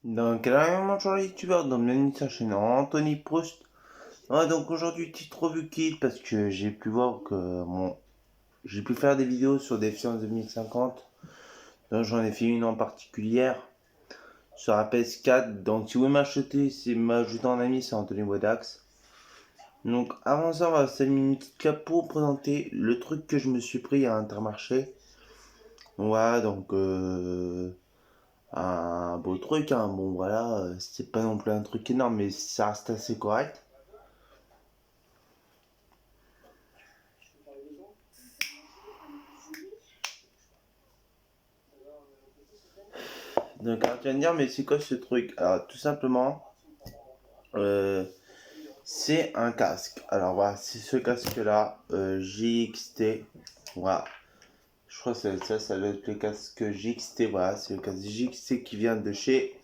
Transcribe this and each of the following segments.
Donc, alors, bonjour les youtubeurs, donc bienvenue sur la chaîne Anthony Proust. Ouais, donc aujourd'hui, titre revue kit parce que j'ai pu voir que j'ai pu faire des vidéos sur des Défiance 2050. Donc, j'en ai fait une en particulière sur la PS4. Donc, si vous voulez m'acheter, c'est m'ajouter en ami, c'est Anthony Wadax. Donc, avant ça, on va s'allumer une petite clap pour présenter le truc que je me suis pris à Intermarché. Voilà, donc un beau truc, hein. Bon voilà, c'est pas non plus un truc énorme, mais ça reste assez correct. Donc alors tu vas me dire, mais c'est quoi ce truc? Alors tout simplement, euh, c'est un casque. Alors voilà, c'est ce casque-là, JXT. Voilà, je crois que ça doit être le casque JXT. Voilà, c'est le casque JXT qui vient de chez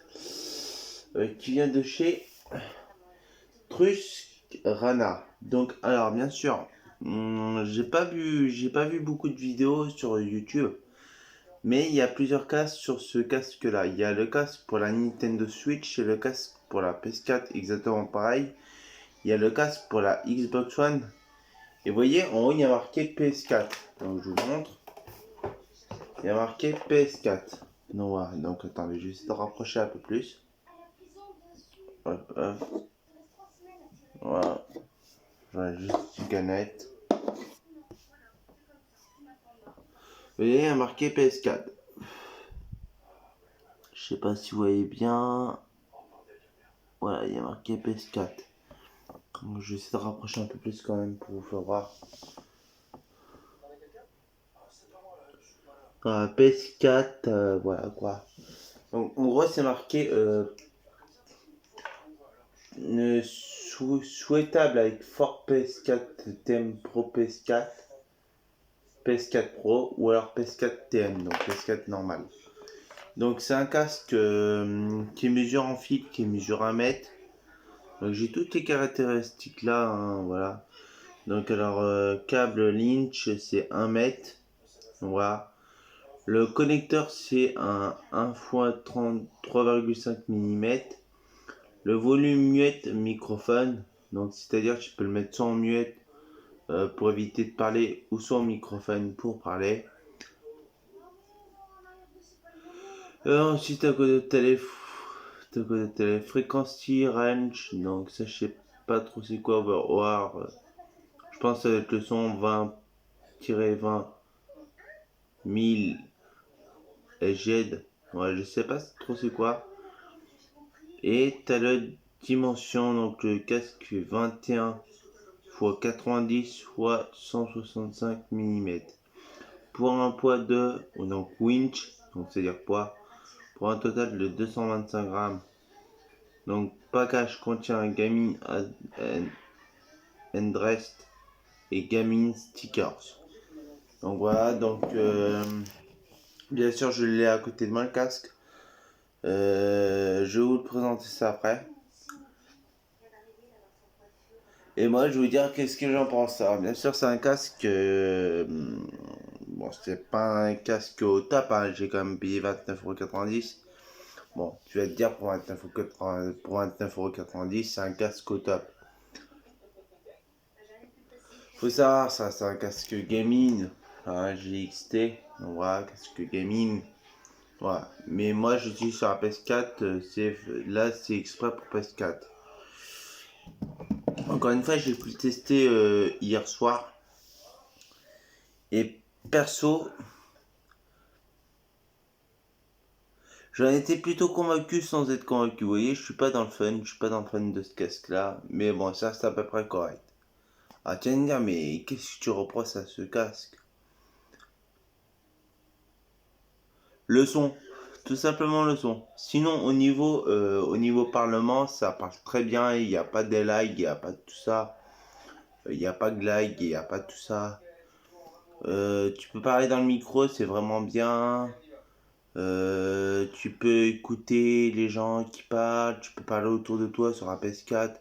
Truskrana. Donc alors bien sûr, j'ai pas vu beaucoup de vidéos sur YouTube. Mais il y a plusieurs casques sur ce casque-là. Il y a le casque pour la Nintendo Switch et le casque pour la PS4, exactement pareil. Il y a le casque pour la Xbox One. Et vous voyez, en haut, il y a marqué PS4. Donc je vous montre. Il y a marqué PS4. Donc voilà. Donc attendez, je vais essayer de rapprocher un peu plus. Hop, hop. Voilà. J'aurais juste une canette. Vous voyez, il y a marqué PS4. Je sais pas si vous voyez bien. Voilà, il y a marqué PS4. Donc, je vais essayer de rapprocher un peu plus quand même pour vous faire voir. PS4, voilà quoi. Donc, en gros, c'est marqué souhaitable avec Fort PS4 TM Pro PS4, PS4 Pro ou alors PS4 TM, donc PS4 normal. Donc, c'est un casque qui mesure en fil, qui mesure 1 mètre. Donc, j'ai toutes les caractéristiques là, hein, voilà. Donc, alors, câble Lynch, c'est 1 mètre. Voilà. Le connecteur, c'est un 1x3,5 mm. Le volume muette microphone, donc c'est-à-dire que tu peux le mettre soit en muette pour éviter de parler ou soit en microphone pour parler. Ensuite, à côté de télé, frequency range, donc ça je sais pas trop c'est quoi, on va voir. Je pense que ça va être le son 20-20 1000 Hz. Ouais, je sais pas trop c'est quoi. Et t'as la dimension, donc le casque fait 21 x 90 x 165 mm. Pour un poids de, donc winch, donc c'est-à-dire poids, pour un total de 225 grammes. Donc package contient un gaming handrest et gaming stickers. Donc voilà, donc bien sûr je l'ai à côté de moi le casque. Je vais vous le présenter ça après. Et moi, je vais vous dire qu'est-ce que j'en pense. Alors, bien sûr, c'est un casque. Bon, c'est pas un casque au top, hein. J'ai quand même payé 29,90 €. Bon, tu vas te dire pour 29,90 €, c'est un casque au top. Faut savoir, ça, c'est un casque gaming. Un GXT. Donc voilà, casque gaming. Voilà. Mais moi, j'utilise sur la PS4. Là, c'est exprès pour PS4. Encore une fois, j'ai pu le tester hier soir. Et perso, j'en étais plutôt convaincu sans être convaincu. Vous voyez, je suis pas dans le fun, je suis pas dans le fun de ce casque-là. Mais bon, ça c'est à peu près correct. Ah tiens, gars, mais qu'est-ce que tu reproches à ce casque? Le son. Tout simplement le son. Sinon, au niveau parlement, ça parle très bien. Il n'y a pas de lag, il n'y a pas de tout ça. Il n'y a pas de lag, il n'y a pas de tout ça. Tu peux parler dans le micro, c'est vraiment bien. Tu peux écouter les gens qui parlent, tu peux parler autour de toi sur la PS4.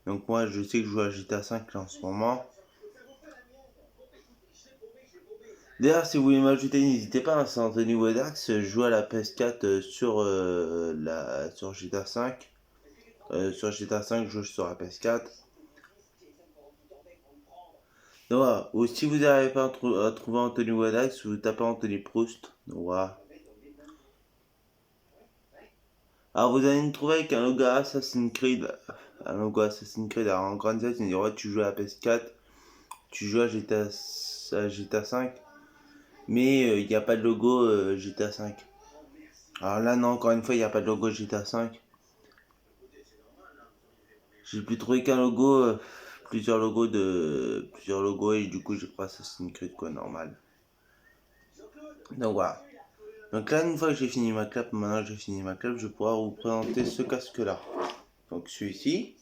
Donc moi je sais que je joue à GTA 5 là en ce moment. D'ailleurs, si vous voulez m'ajouter, n'hésitez pas, hein, c'est Anthony Wedax, je joue à la PS4 sur GTA 5. Sur GTA 5, je joue sur la PS4. Donc voilà. Ou si vous n'arrivez pas à trouver Anthony Wedax, vous tapez Anthony Proust. Donc voilà. Alors vous allez me trouver avec un logo Assassin's Creed. Un logo Assassin's Creed. Alors en grande tête, il me dit ouais, tu joues à la PS4, tu joues à GTA 5. Mais il n'y a pas de logo GTA 5. Alors là, non, encore une fois, il n'y a pas de logo GTA 5. J'ai pu trouver qu'un logo, plusieurs logos, et du coup j'ai pris Assassin's Creed quoi, normal. Donc voilà. Donc là, une fois que j'ai fini ma clap, maintenant que j'ai fini ma clap, je vais pouvoir vous présenter ce casque là. Donc celui-ci,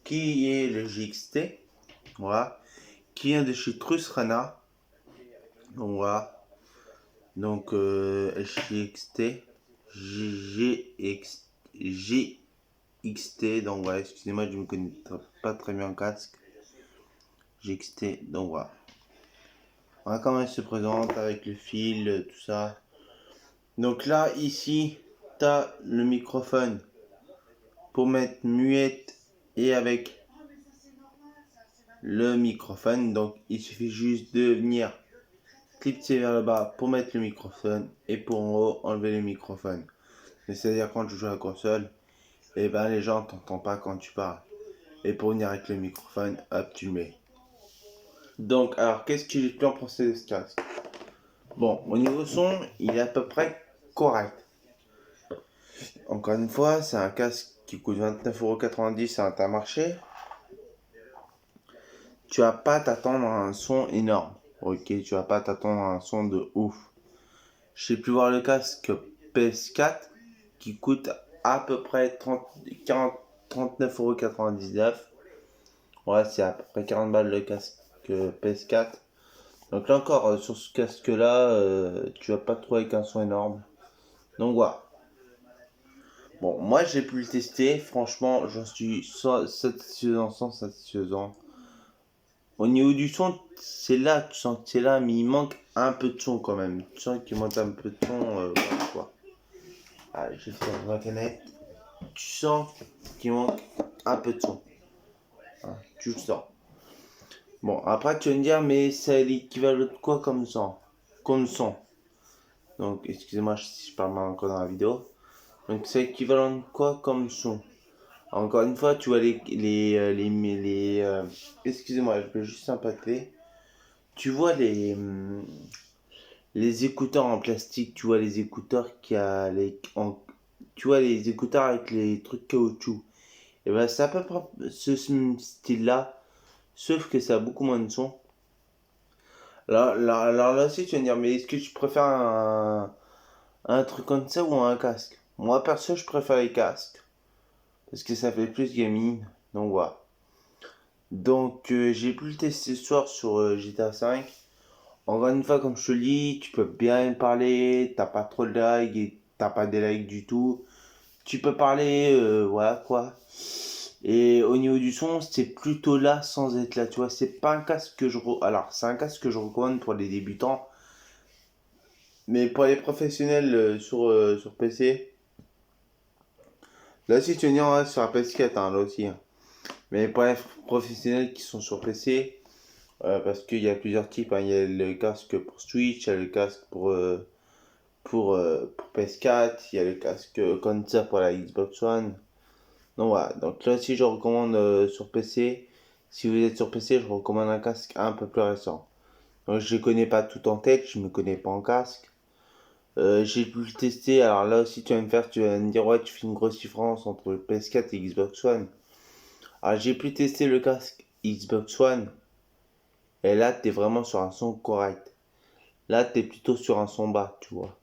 qui est le GXT, voilà, qui vient de chez Trusrana. Donc voilà. Donc GXT, GXT, donc voilà, excusez-moi, je ne me connais pas très bien en casque. GXT, donc voilà. Voilà comment elle se présente avec le fil, tout ça. Donc là, ici, tu as le microphone pour mettre muette et avec le microphone. Donc il suffit juste de venir clipser vers le bas pour mettre le microphone et pour en haut enlever le microphone. C'est-à-dire quand tu joues à la console, et ben les gens t'entendent pas quand tu parles. Et pour venir avec le microphone, hop, tu le mets. Donc alors qu'est-ce que j'ai pu en penser de ce casque? Bon, au niveau son, il est à peu près correct. Encore une fois, c'est un casque qui coûte 29,90€ à Intermarché. Tu vas pas t'attendre à un son énorme. Ok, tu vas pas t'attendre à un son de ouf. J'ai pu voir le casque PS4 qui coûte à peu près 39,99€. Ouais, c'est à peu près 40 balles le casque PS4. Donc là encore, sur ce casque là, tu vas pas te trouver avec un son énorme. Donc voilà. Bon, moi j'ai pu le tester, franchement j'en suis satisfaisant, sans satisfaisant. Au niveau du son, c'est là, tu sens que c'est là, mais il manque un peu de son quand même. Tu sens qu'il manque un peu de son, voilà quoi. Ah, je vais faire ma canette. Tu sens qu'il manque un peu de son. Hein, tu le sens. Bon, après tu vas me dire, mais c'est l'équivalent de quoi comme son? Comme son. Donc, excusez-moi si je parle mal encore dans la vidéo. Donc, c'est équivalent de quoi comme son? Encore une fois, tu vois excusez-moi, je peux juste impacter. Tu vois les écouteurs en plastique, tu vois les écouteurs tu vois les écouteurs avec les trucs caoutchouc. Et ben c'est à peu près ce style-là, sauf que ça a beaucoup moins de son. Alors là aussi, tu vas me dire, mais est-ce que tu préfères un truc comme ça ou un casque? Moi perso, je préfère les casques parce que ça fait plus gaming. Donc voilà. Donc j'ai pu le tester ce soir sur GTA 5. Encore une fois, comme je te le dis, tu peux bien parler, t'as pas trop de lag et t'as pas de lag du tout. Tu peux parler, voilà quoi. Et au niveau du son, c'est plutôt là sans être là, tu vois. C'est pas un casque que alors, c'est un casque que je recommande pour les débutants. Mais pour les professionnels sur PC, là aussi tu veux dire ouais, sur la PS4, hein, là aussi, hein. Mais pour les professionnels qui sont sur PC, parce qu'il y a plusieurs types, hein. Il y a le casque pour Switch, il y a le casque pour PS4, il y a le casque comme ça pour la Xbox One. Donc voilà, donc là aussi je recommande sur PC. Si vous êtes sur PC, je recommande un casque un peu plus récent. Donc je ne connais pas tout en tête, je ne me connais pas en casque. J'ai pu le tester, alors là aussi tu vas me dire ouais tu fais une grosse différence entre le PS4 et Xbox One. Alors j'ai pu tester le casque Xbox One, et là t'es vraiment sur un son correct. Là t'es plutôt sur un son bas, tu vois.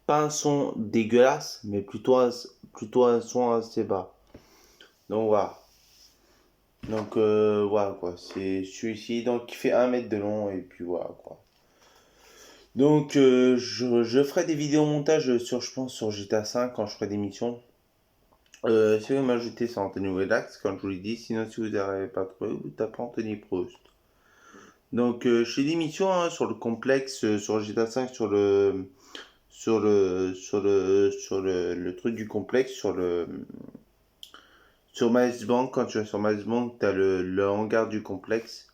Pas un son dégueulasse, mais plutôt un son assez bas. Donc voilà. Donc voilà quoi, c'est celui-ci donc qui fait 1 mètre de long et puis voilà quoi. Donc je ferai des vidéos montage sur je pense sur GTA 5 quand je ferai des missions. Si vous m'ajoutez c'est Anthony Relax comme je vous l'ai dit, sinon si vous n'arrivez pas trouvé, vous tapez Anthony Proust. Donc je fais des missions hein, sur le complexe, sur GTA 5, sur le truc du complexe, sur Maze Bank. Quand tu vas sur Maze Bank, t'as le hangar du complexe,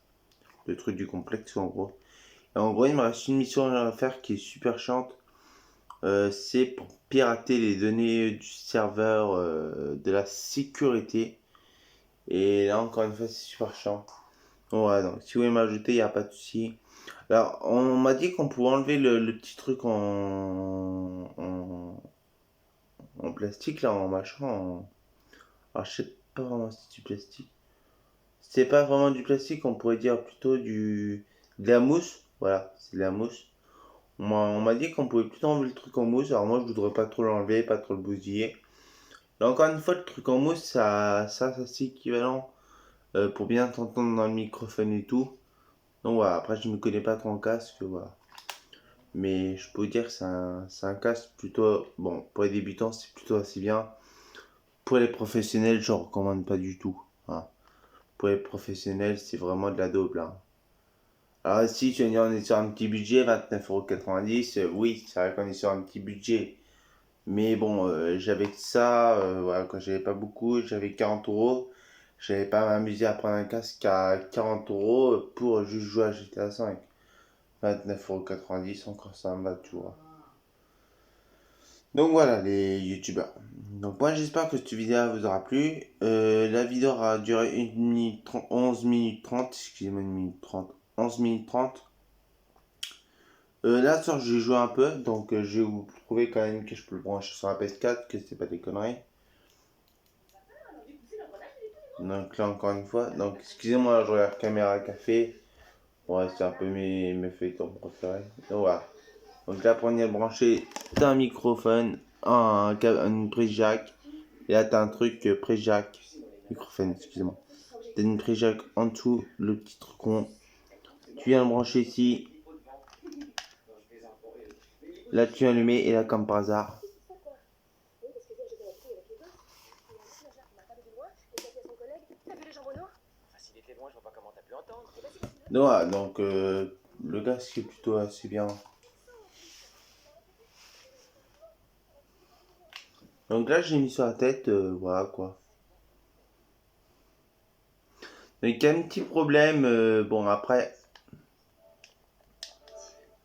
le truc du complexe en gros. Et en gros, il me reste une mission à faire qui est super chiante. C'est pour pirater les données du serveur de la sécurité. Et là, encore une fois, c'est super chiant. Ouais, donc si vous voulez m'ajouter, il n'y a pas de souci. Alors, on m'a dit qu'on pouvait enlever le petit truc en plastique, là, en machin. Alors, je sais pas vraiment si c'est du plastique. C'est pas vraiment du plastique, on pourrait dire plutôt de la mousse. Voilà, c'est de la mousse. On m'a dit qu'on pouvait plutôt enlever le truc en mousse. Alors, moi, je voudrais pas trop l'enlever, pas trop le bousiller. Là, encore une fois, le truc en mousse, ça c'est équivalent pour bien t'entendre dans le microphone et tout. Donc voilà, après je me connais pas trop en casque, voilà. Mais je peux vous dire que c'est un casque plutôt, bon, pour les débutants c'est plutôt assez bien. Pour les professionnels, je recommande pas du tout, hein. Pour les professionnels, c'est vraiment de la daube là. Alors si tu vas dire on est sur un petit budget, 29,90€, oui, c'est vrai qu'on est sur un petit budget. Mais bon, j'avais ça, voilà, quand j'avais pas beaucoup, j'avais 40€. J'avais pas m'amuser à prendre un casque à 40€ pour juste jouer à GTA 5. 29,90€, encore ça me va, tu vois. Donc voilà les youtubeurs. Donc moi j'espère que cette vidéo vous aura plu. La vidéo aura duré 1 minute 30, 11 minutes 30, excusez-moi 1 minute 30, 11 minutes 30. Là soir j'ai joué un peu, donc je vais vous prouver quand même que je peux le brancher sur la PS4, que c'est pas des conneries. Donc là encore une fois, donc excusez-moi, je regarde caméra café. Ouais, c'est un peu mes feuilletons préférés. Donc voilà. Donc là pour venir le brancher, t'as un microphone, une prise jack. Et là t'as un truc prise jack. Microphone, excusez-moi. T'as une prise jack en dessous, le petit truc rond. Tu viens le brancher ici. Là tu viens allumer et là comme par hasard. Donc voilà, donc le casque est plutôt assez bien. Donc là j'ai mis sur la tête, voilà quoi. Donc il y a un petit problème, bon après,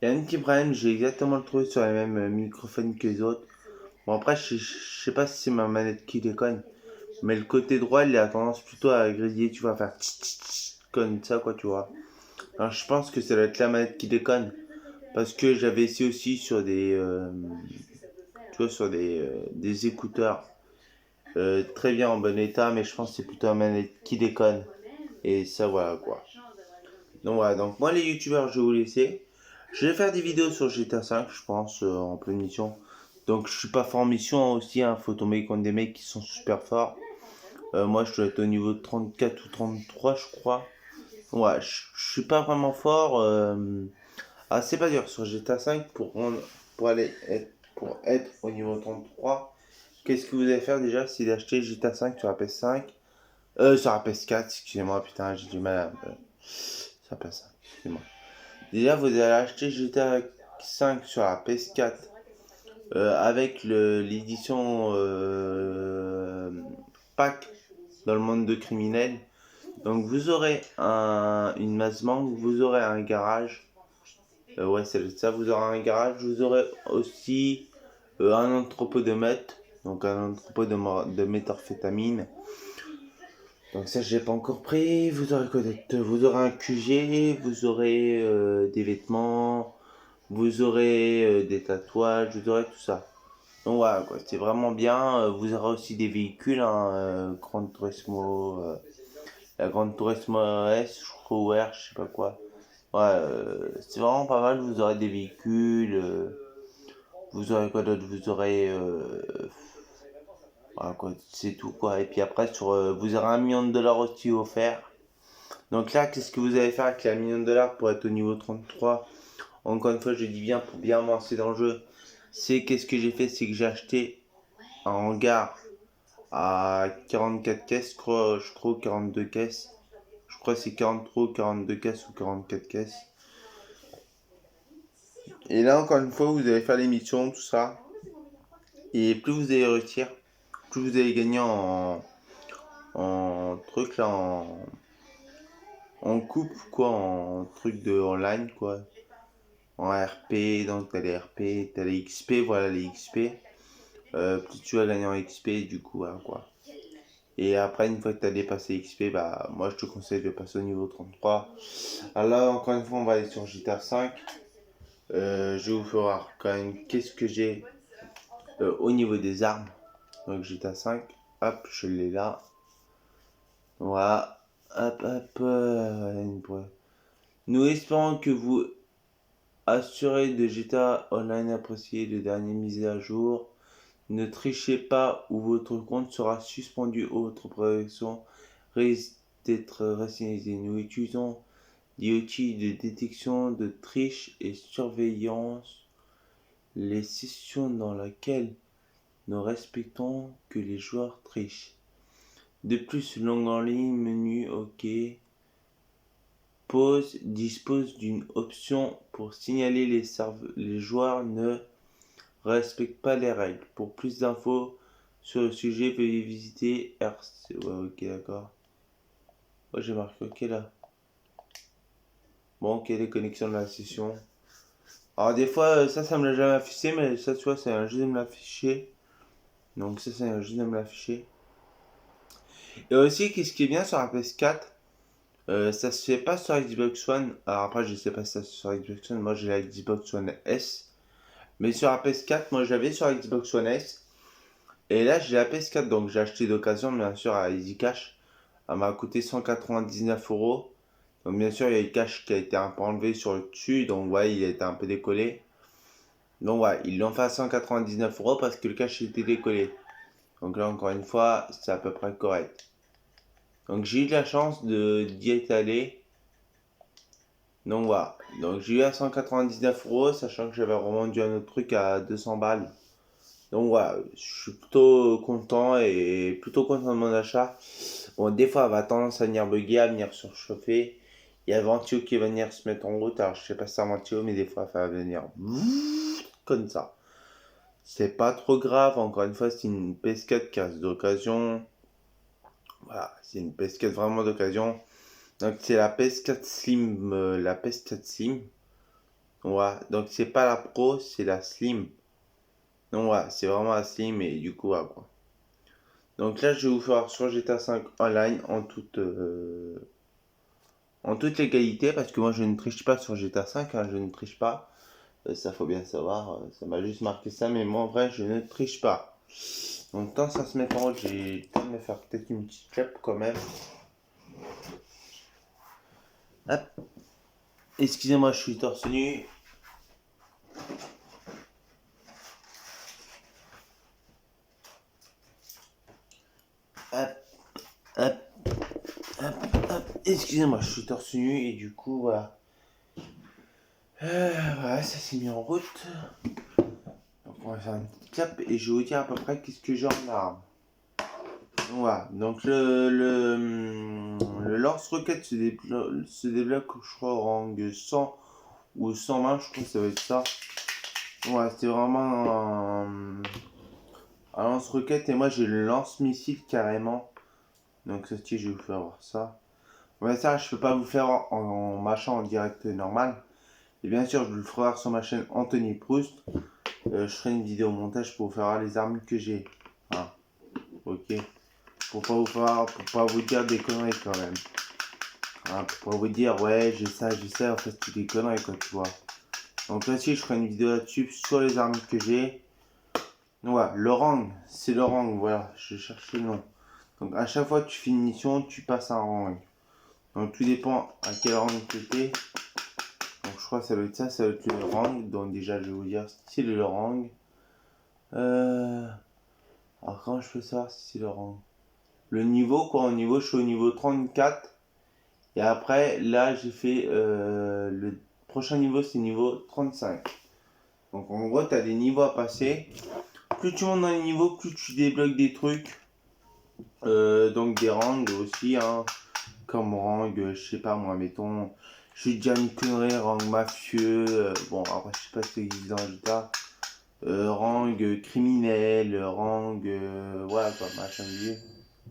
il y a un petit problème, j'ai exactement le trouvé sur les mêmes microphones que les autres. Bon après je sais pas si c'est ma manette qui déconne, mais le côté droit il a tendance plutôt à griller, tu vois, faire comme ça quoi, tu vois. Alors je pense que ça doit être la manette qui déconne, parce que j'avais essayé aussi sur tu vois, sur des écouteurs très bien en bon état, mais je pense que c'est plutôt la manette qui déconne. Et ça voilà quoi. Donc voilà, donc moi les youtubeurs je vais vous laisser. Je vais faire des vidéos sur GTA 5 je pense en pleine mission. Donc je suis pas fort en mission aussi, hein, faut tomber contre des mecs qui sont super forts. Moi je dois être au niveau de 34 ou 33 je crois. Ouais, je suis pas vraiment fort. Ah c'est pas dur sur GTA 5 pour être au niveau 33. Qu'est-ce que vous allez faire déjà? C'est d'acheter GTA 5 sur la PS5. Sur la PS4, excusez-moi, putain, j'ai du mal à... sur la PS5, excusez-moi. Déjà, vous allez acheter GTA 5 sur la PS4 avec l'édition pack dans le monde de criminels. Donc, vous aurez une masse manque, vous aurez un garage. Ouais, c'est ça, vous aurez un garage. Vous aurez aussi un entrepôt de meth, donc un entrepôt de méthamphétamine. Donc ça j'ai pas encore pris, vous aurez quoi d'autre? Vous aurez un QG, vous aurez des vêtements, vous aurez des tatouages, vous aurez tout ça. Donc voilà quoi, c'est vraiment bien. Vous aurez aussi des véhicules, hein, Gran Turismo, la Gran Turismo S, je crois, ou R, je sais pas quoi. Ouais, c'est vraiment pas mal, vous aurez des véhicules, vous aurez quoi d'autre? Vous aurez... voilà quoi, c'est tout quoi. Et puis après, vous aurez 1 million de dollars aussi offert. Donc là, qu'est-ce que vous allez faire avec les 1 million de dollars pour être au niveau 33? Encore une fois, je dis bien pour bien avancer dans le jeu. Qu'est-ce que j'ai fait? C'est que j'ai acheté un hangar à 44 caisses, je crois 42 caisses. Je crois que c'est 43, 42 caisses ou 44 caisses. Et là, encore une fois, vous allez faire les missions, tout ça. Et plus vous allez réussir, plus vous allez gagner en truc là, en coupe, quoi, en truc de online, quoi. En RP, donc t'as les RP, t'as les XP, voilà les XP. Plus tu vas gagner en XP, du coup, voilà, quoi. Et après, une fois que tu as dépassé XP, bah, moi je te conseille de passer au niveau 33. Alors là, encore une fois, on va aller sur GTA 5. Je vais vous faire voir quand même qu'est-ce que j'ai au niveau des armes. Donc GTA 5, hop, je l'ai là. Voilà, hop, hop. Nous espérons que vous assurez de GTA Online apprécié les dernières mises à jour. Ne trichez pas ou votre compte sera suspendu ou votre protection risque d'être restreignée. Nous utilisons des outils de détection de triche et surveillance. Les sessions dans lesquelles nous respectons que les joueurs trichent. De plus, l'onglet en ligne, menu OK, pause dispose d'une option pour signaler les joueurs ne respectent pas les règles. Pour plus d'infos sur le sujet, veuillez visiter RC. Ouais, ok, d'accord. Ouais, j'ai marqué OK là. Bon, ok, les connexions de la session. Alors, des fois, ça me l'a jamais affiché, mais ça, tu vois, c'est un jeu de me l'afficher. Donc, ça, c'est un jeu de me l'afficher. Et aussi, qu'est-ce qui est bien sur la PS4, ça se fait pas sur Xbox One. Alors, après, je sais pas si ça se fait sur Xbox One. Moi, j'ai la Xbox One S. Mais sur la PS4, moi, j'avais sur la Xbox One S. Et là, j'ai la PS4, donc j'ai acheté d'occasion, bien sûr, à Easy Cash. Elle m'a coûté 199 €. Donc, bien sûr, il y a le cash qui a été un peu enlevé sur le dessus. Donc, ouais, il a été un peu décollé. Donc, ouais, ils l'ont fait à 199 € parce que le cash était décollé. Donc, là, encore une fois, c'est à peu près correct. Donc, j'ai eu de la chance d'y être allé. Donc, voilà. Donc, j'ai eu à 199 €, sachant que j'avais revendu un autre truc à 200 balles. Donc voilà, je suis plutôt content et plutôt content de mon achat. Bon, des fois, elle va tendance à venir bugger, à venir surchauffer. Il y a Ventio qui va venir se mettre en route. Alors, je sais pas si c'est un Ventio, mais des fois, ça va venir comme ça. C'est pas trop grave. Encore une fois, c'est une PS4 casse d'occasion. Voilà, c'est une PS4 vraiment d'occasion. Donc, c'est la PS4 Slim. La PS4 Slim. Voilà, donc c'est pas la Pro, c'est la Slim. Donc voilà, c'est vraiment la Slim et du coup, voilà quoi. Donc là, je vais vous faire sur GTA 5 online en toute légalité parce que moi je ne triche pas sur GTA 5, hein, je ne triche pas. Ça faut bien savoir, ça m'a juste marqué ça, mais moi en vrai je ne triche pas. Donc tant ça se met en route, j'ai le temps de me faire peut-être une petite clope quand même. Hop. Excusez-moi, je suis torse nu. Hop, hop, hop, hop. Excusez-moi, je suis torse nu et du coup voilà. Voilà, ça s'est mis en route. Donc on va faire une petite clap et je vais vous dire à peu près qu'est-ce que j'ai en arme. Voilà, donc le lance-roquette se débloque, je crois, au rang 100 ou 120, je crois que ça va être ça. Voilà, c'était vraiment un lance-roquette et moi j'ai le lance-missile carrément. Donc ceci, je vais vous faire voir ça. Ouais, ça, je peux pas vous faire en machin en direct normal. Et bien sûr, je vous le ferai voir sur ma chaîne Anthony Proust. Je ferai une vidéo montage pour vous faire voir les armes que j'ai. Ah, ok. Pour pas vous dire des conneries quand même. Hein, pour pas vous dire ouais j'ai ça, en fait c'est des conneries quoi tu vois. Donc là aussi je ferai une vidéo là-dessus sur les armes que j'ai. Voilà, l'orang, c'est l'orang, voilà, je cherchais le nom. Donc à chaque fois que tu fais une mission, tu passes un rang. Donc tout dépend à quel rang tu es. Donc je crois que ça doit être ça, ça doit être le rang. Donc déjà je vais vous dire si c'est le rang. Alors comment je peux savoir si c'est le rang? Le niveau quoi, au niveau, je suis au niveau 34. Et après, là, j'ai fait le prochain niveau, c'est niveau 35. Donc en gros, tu as des niveaux à passer. Plus tu montes dans les niveaux, plus tu débloques des trucs. Donc des rangs aussi, hein, comme rang, je sais pas moi, mettons, je suis déjà une connerie, rang mafieux, bon, après, je sais pas ce qui existe dans GTA, rang criminel, rang, voilà quoi, machin de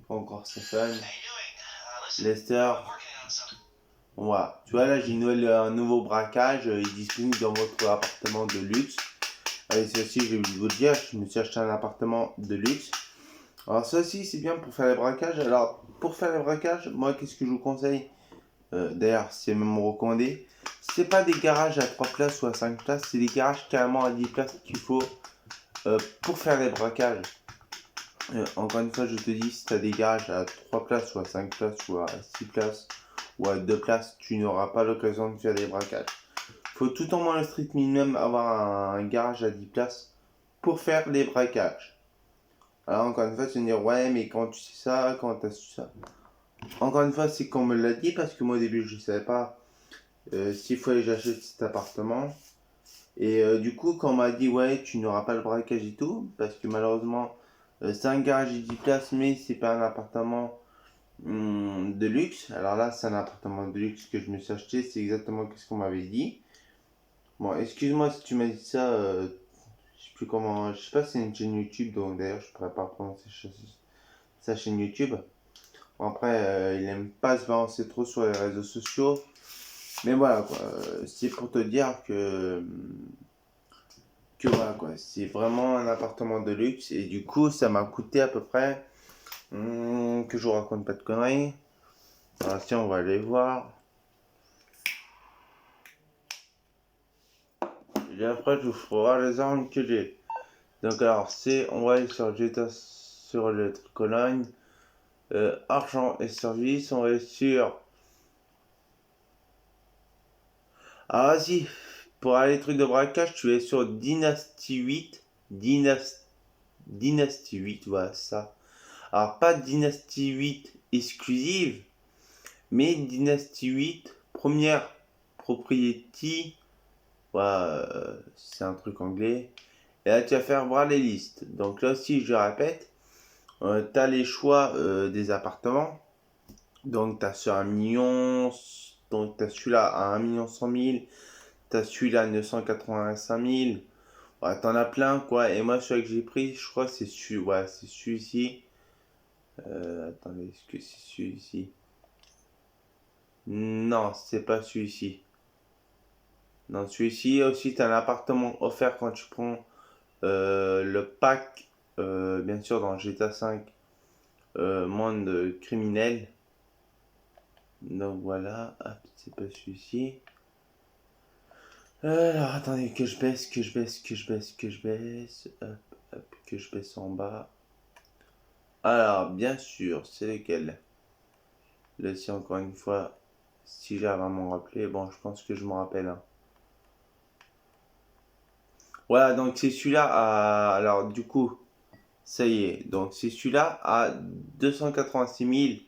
pas encore Stéphane, Lester, voilà. Tu vois, là, j'ai un nouveau braquage, il est disponible dans votre appartement de luxe. Allez, ça aussi, j'ai oublié de vous le dire, je me suis acheté un appartement de luxe. Alors ça aussi c'est bien pour faire les braquages. Alors pour faire les braquages, moi qu'est-ce que je vous conseille? D'ailleurs c'est même recommandé. C'est pas des garages à 3 places ou à 5 places, c'est des garages carrément à 10 places qu'il faut pour faire les braquages. Encore une fois je te dis, si tu as des garages à 3 places ou à 5 places ou à 6 places ou à 2 places, tu n'auras pas l'occasion de faire des braquages. Faut tout en moins le strict minimum avoir un garage à 10 places pour faire les braquages. Alors encore une fois, tu vas me dire, ouais, mais quand tu sais ça, quand tu as su ça. Encore une fois, c'est qu'on me l'a dit parce que moi au début, je ne savais pas s'il fallait que j'achète cet appartement. Et du coup, quand on m'a dit, ouais, tu n'auras pas le braquage et tout, parce que malheureusement, c'est un garage de 10 places, mais c'est pas un appartement de luxe. Alors là, c'est un appartement de luxe que je me suis acheté, c'est exactement ce qu'on m'avait dit. Bon, excuse-moi si tu m'as dit ça, je sais plus comment, je sais pas si c'est une chaîne YouTube, donc d'ailleurs, je pourrais pas prononcer sa chaîne YouTube. Bon, après, il aime pas se balancer trop sur les réseaux sociaux. Mais voilà, quoi. C'est pour te dire que voilà, quoi. C'est vraiment un appartement de luxe. Et du coup, ça m'a coûté à peu près. Que je vous raconte pas de conneries. Alors, si on va aller voir. Et après, je vous ferai les armes que j'ai. Donc, alors, on va aller sur GTA, sur le truc online. Argent et services. On va aller sur. Ah, vas-y. Pour aller truc de braquage, tu es sur Dynasty 8. Dynasty 8, voilà ça. Alors, pas Dynasty 8 exclusive, mais Dynasty 8 première propriété. Voilà, c'est un truc anglais. Et là, tu vas faire voir les listes. Donc là aussi, je répète, tu as les choix des appartements. Donc, tu as sur 1 million, donc tu as celui-là à 1 100 000, tu as celui-là à 985 000. Ouais, t'en as plein quoi. Et moi, celui que j'ai pris, je crois que c'est ouais, c'est celui-ci. Attendez, est-ce que c'est celui-ci? Non, c'est pas celui-ci. Non, celui-ci aussi, t'as un appartement offert quand tu prends le pack, bien sûr, dans GTA 5, monde criminel. Donc voilà, hop, c'est pas celui-ci. Alors attendez, que je baisse, que je baisse, que je baisse, que je baisse. Hop, hop, que je baisse en bas. Alors, bien sûr, c'est lesquels? Là, si encore une fois, si j'arrive à m'en rappeler, bon, je pense que je m'en rappelle. Hein. Voilà, donc c'est celui-là à. Alors, du coup, ça y est. Donc, c'est celui-là à 286 000.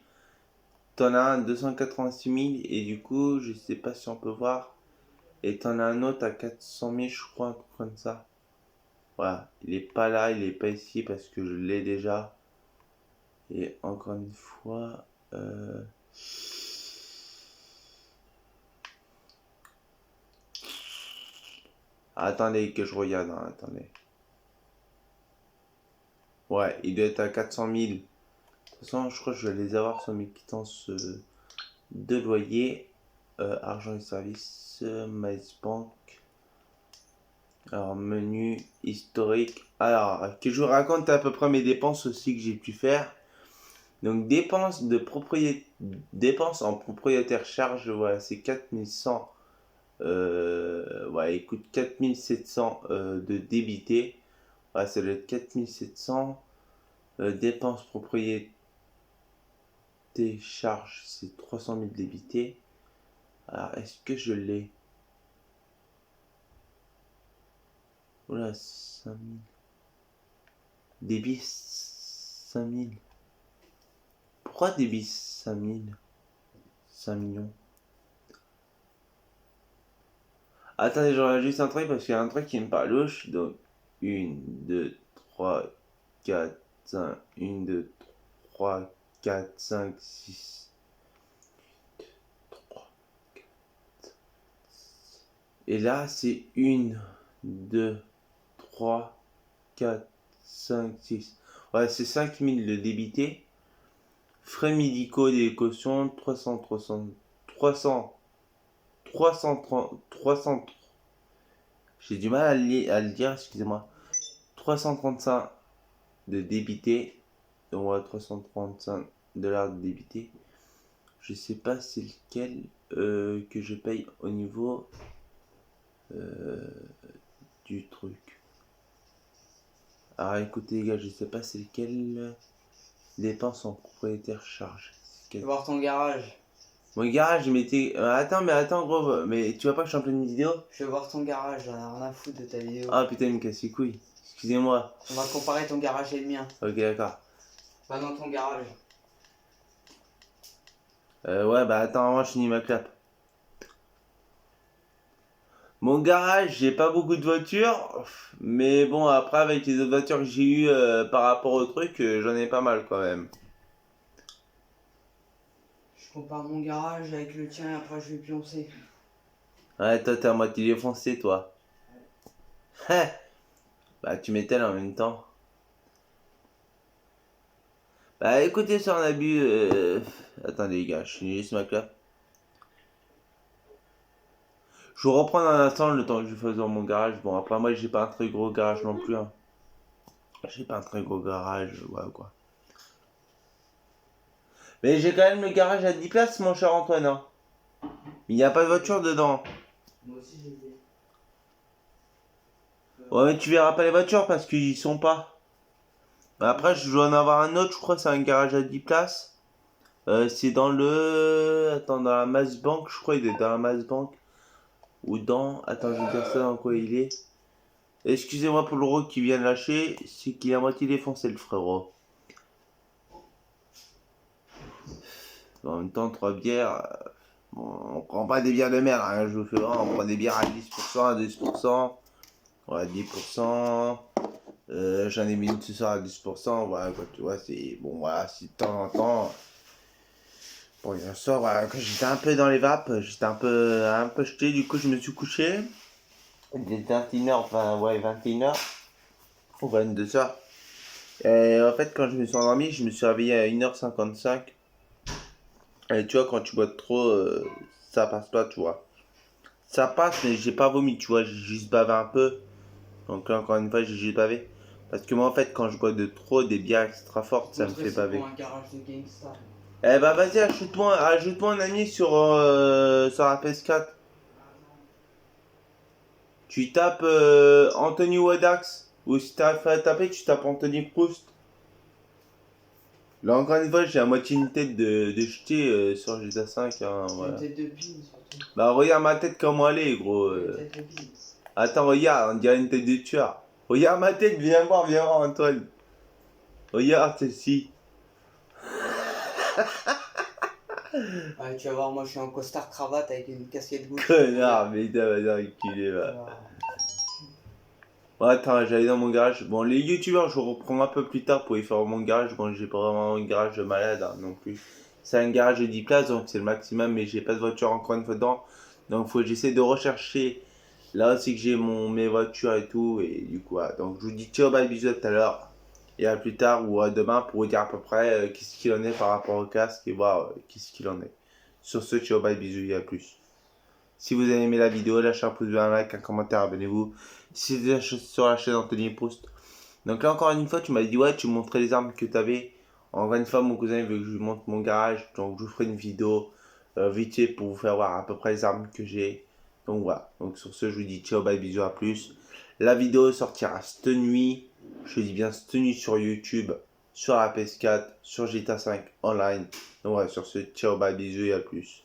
T'en as un 286 000 et du coup, je sais pas si on peut voir. Et t'en as un autre à 400 000, je crois, un truc comme ça. Voilà, il est pas là, il est pas ici parce que je l'ai déjà. Et encore une fois. Attendez que je regarde, hein, attendez. Ouais, il doit être à 400 000. De toute façon, je crois que je vais les avoir sur mes quittances de loyer. Argent et services, MyBank. Alors, menu historique. Alors, que je vous raconte à peu près mes dépenses aussi que j'ai pu faire. Donc, dépenses en propriétaire charge, voilà, c'est 4100. Ouais, il coûte 4700 de débité. Ouais, ça doit être 4700. Dépenses propriété charge, c'est 300 000 débité. Alors, est-ce que je l'ai? Voilà, 5000. Débit 5000. Pourquoi débit 5000? 5 millions. Attendez, je regarde juste un truc parce qu'il y a un truc qui me paraît louche. Donc, 1, 2, 3, 4, 5. 1, 2, 3, 4, 5, 6. Et là, c'est 1, 2, 3, 4, 5, 6. Ouais, c'est 5000 de débité. Frais médicaux des cautions, 300, 300, 300, 330, 300. J'ai du mal à le dire, excusez-moi. 335 de débité. Donc, ouais, 335 dollars de débité. Je sais pas c'est lequel que je paye au niveau du truc. Alors écoutez les gars, je sais pas c'est lequel dépense en propriétaire charge. Je vais voir ton garage. Mon garage, il m'était... mais attends gros, mais tu vois pas que je suis en pleine vidéo? Je vais voir ton garage, j'en ai rien à foutre de ta vidéo. Ah putain, il me casse les couilles. Excusez-moi. On va comparer ton garage et le mien. Ok, d'accord. Va dans ton garage. Ouais, bah attends, moi je finis ma clap. Mon garage, j'ai pas beaucoup de voitures, mais bon, après avec les autres voitures que j'ai eues par rapport au truc, j'en ai pas mal quand même. Je compare mon garage avec le tien et après je vais pioncer. Ouais, toi t'es à moitié défoncé, toi. Bah tu m'étales en même temps. Bah écoutez, sur un abus... Attendez les gars, je finis juste ma clap. Je vous reprends dans un instant le temps que je fasse dans mon garage. Bon, après moi j'ai pas un très gros garage non plus. Hein. J'ai pas un très gros garage, ouais quoi. Mais j'ai quand même le garage à 10 places, mon cher Antoine. Hein. Il n'y a pas de voiture dedans. Moi aussi j'ai dit. Ouais, mais tu verras pas les voitures parce qu'ils y sont pas. Après, je dois en avoir un autre, je crois, c'est un garage à 10 places. C'est dans le... Attends, dans la Mass Bank, je crois, il est dans la Mass Bank. Ou dans... Attends, je vais dire ça dans quoi il est. Excusez-moi pour le rock qui vient de lâcher, c'est qu'il est à moitié défoncé, le frérot. En même temps, 3 bières... Bon, on prend pas des bières de mer, hein, je vous fais voir, on prend des bières à 10%, à 10%. Ouais, 10%. J'en ai mis une ce soir à 10%. Voilà, quoi, tu vois, c'est... Bon, voilà, si de temps en temps... Bon, hier soir, voilà, quand j'étais un peu dans les vapes, j'étais un peu jeté, du coup, je me suis couché. Il était 21h, enfin, ouais, 21h. Ou 22h. Et en fait, quand je me suis endormi, je me suis réveillé à 1h55. Et tu vois, quand tu bois trop, ça passe pas, tu vois. Ça passe, mais j'ai pas vomi, tu vois, j'ai juste bavé un peu. Donc là, encore une fois, j'ai juste bavé. Parce que moi, en fait, quand je bois de trop des bières extra fortes, ça me fait baver. Pour un garage de gangsta. Eh bah, vas-y, ajoute-moi un ami sur la PS4. Tu tapes Anthony Wadax. Ou si t'as fait à taper, tu tapes Anthony Proust. Là, encore une fois, j'ai à moitié une tête de jeter sur GTA 5. Hein, C'est voilà. une tête de pine surtout. Bah, regarde ma tête comment elle est, gros. Une tête de pine. Attends, regarde, on dirait une tête de tueur. Regarde ma tête, viens voir, Antoine. Regarde celle-ci. Ouais, tu vas voir, moi je suis en costard cravate avec une casquette gauche. Connard, mais t'as vas enculé, va. Bon, attends, j'allais dans mon garage. Bon, les youtubeurs, je reprends un peu plus tard pour y faire mon garage. Bon, j'ai pas vraiment un garage de malade hein, non plus. C'est un garage de 10 places, donc c'est le maximum, mais j'ai pas de voiture encore une fois dedans. Donc, faut que j'essaie de rechercher là aussi que j'ai mes voitures et tout. Et du coup, voilà. Donc, je vous dis ciao, bye, bisous à tout à l'heure. Et à plus tard ou à demain pour vous dire à peu près qu'est-ce qu'il en est par rapport au casque et voir qu'est-ce qu'il en est. Sur ce, ciao, bye, bisous et à plus. Si vous avez aimé la vidéo, lâchez un pouce bleu, un like, un commentaire, abonnez-vous. Si vous êtes sur la chaîne Anthony Proust. Donc là encore une fois, tu m'as dit ouais, tu me montrais les armes que tu avais. Encore une fois, mon cousin il veut que je lui montre mon garage. Donc je vous ferai une vidéo vite fait pour vous faire voir à peu près les armes que j'ai. Donc voilà. Donc sur ce, je vous dis ciao, bye, bisous, à plus. La vidéo sortira cette nuit. Je dis bien cette nuit sur YouTube, sur la PS4, sur GTA 5 online. Donc voilà, sur ce, ciao, bye, bisous et à plus.